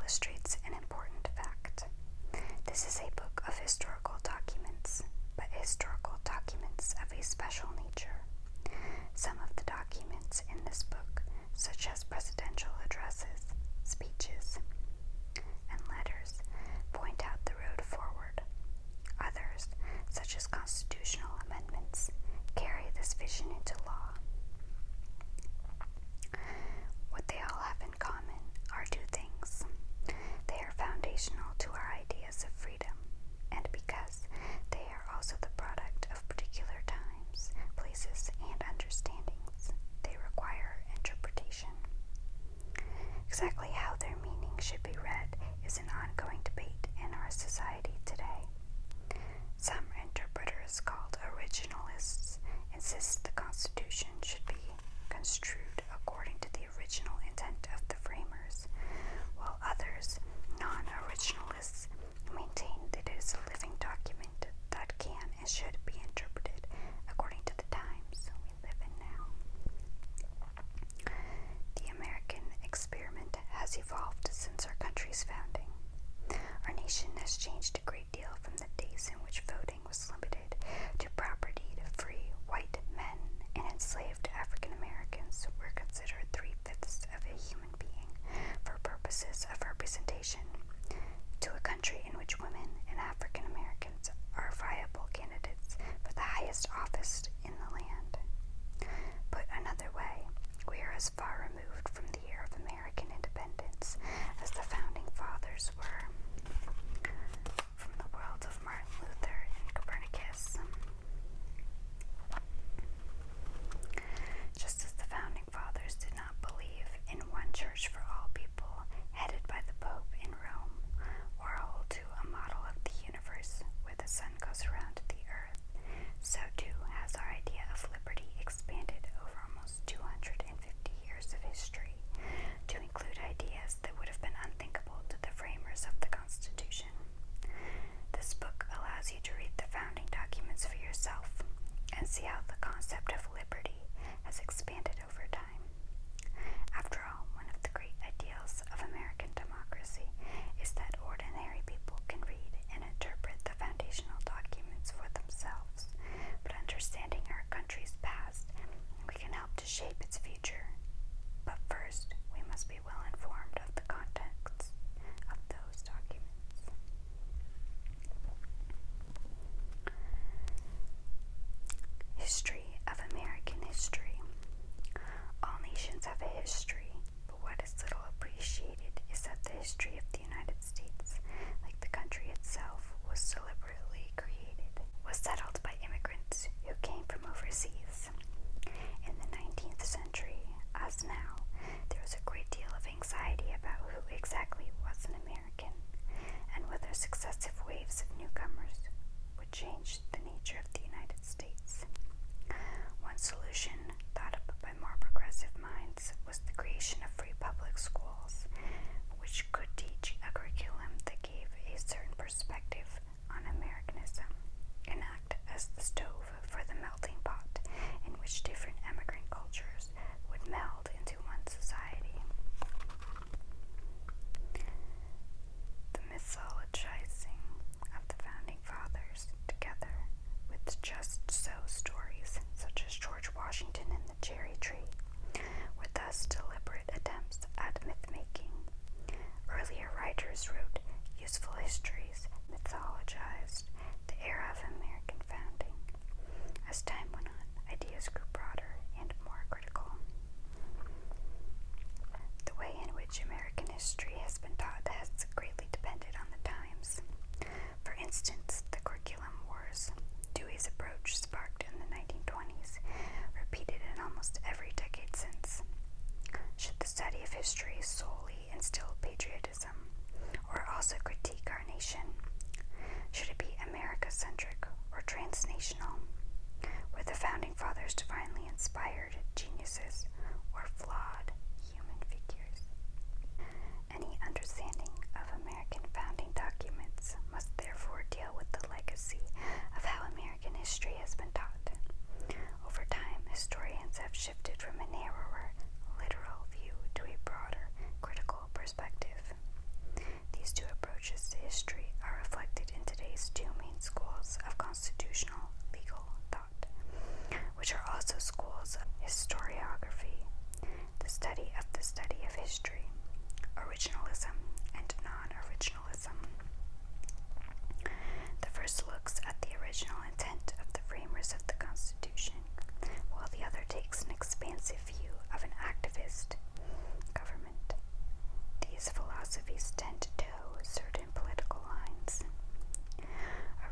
illustrates an important fact. This is a book of historical documents, but historical documents of a special nature. Some of the documents in this book, such as presidential addresses, speeches, and letters, point out the road forward. Others, such as constitutional amendments, carry this vision into law. What they all have in common are two things. They are foundational to our ideas of freedom, and because they are also the product of particular times, places, and understandings, they require interpretation. Exactly how their meaning should be read is an ongoing debate in our society today. Some interpreters, called originalists, insist the Constitution should be construed according to the original intent of the framers, while others, non-originalists, maintain that it is a living document that can and should be interpreted according to the times we live in now. The American experiment has evolved since our country's founding. Our nation has changed a great deal from the days in which voting was limited to property to free white men, and enslaved African Americans were considered 3/5 of a human being for purposes of representation, to a country in which women and African Americans are viable candidates for the highest office in the land. Put another way, we are as far removed from the year of American independence as the founding fathers were from the world of Martin Luther and Copernicus. Just as the founding fathers did not believe in one church for all people, headed by the Pope in Rome, or hold to a model of the universe where the sun goes around the earth, so too has our idea of liberty expanded over almost 250 years of history to include ideas that would have been unthinkable to the framers of the Constitution. This book allows you to read the founding documents for yourself and see how the concept of liberty has expanded over time. After all, one of the great ideals of American democracy is that ordinary people can read and interpret the foundational documents for themselves, but understanding our country's past, we can help to shape its future. But first, we must be well informed of the context of those documents. History of American history. All nations have a history, but what is little appreciated is that the history of the United States, like the country itself, was deliberately created, was settled by immigrants who came from overseas. In the 19th century, as now, there was a great deal of anxiety about who exactly was an American, and whether successive waves of newcomers would change the nature of the United States. One solution, thought up by more progressive minds, was the creation of free public schools, which could teach a curriculum that gave a certain perspective on Americanism and act as the stove for the melting pot in which different immigrant cultures would meld into one society. The mythologizing of the founding fathers, together with just so stories such as George Washington and the cherry tree, were thus deliberate attempts at myth-making. Earlier writers wrote useful histories, mythologized the era of American founding. As time went on, ideas grew broader and more critical. The way in which American history has been taught has greatly depended on the times. For instance, the curriculum wars Dewey's approach sparked in the 1920s, repeated in almost every decade since. Should the study of history solely instill patriotism, or also critique our nation? Should it be America-centric or transnational? Were the founding fathers divinely inspired geniuses or flawed human figures? philosophies tend to toe certain political lines.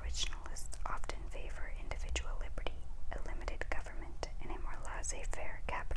Originalists often favor individual liberty, a limited government, and a more laissez-faire capital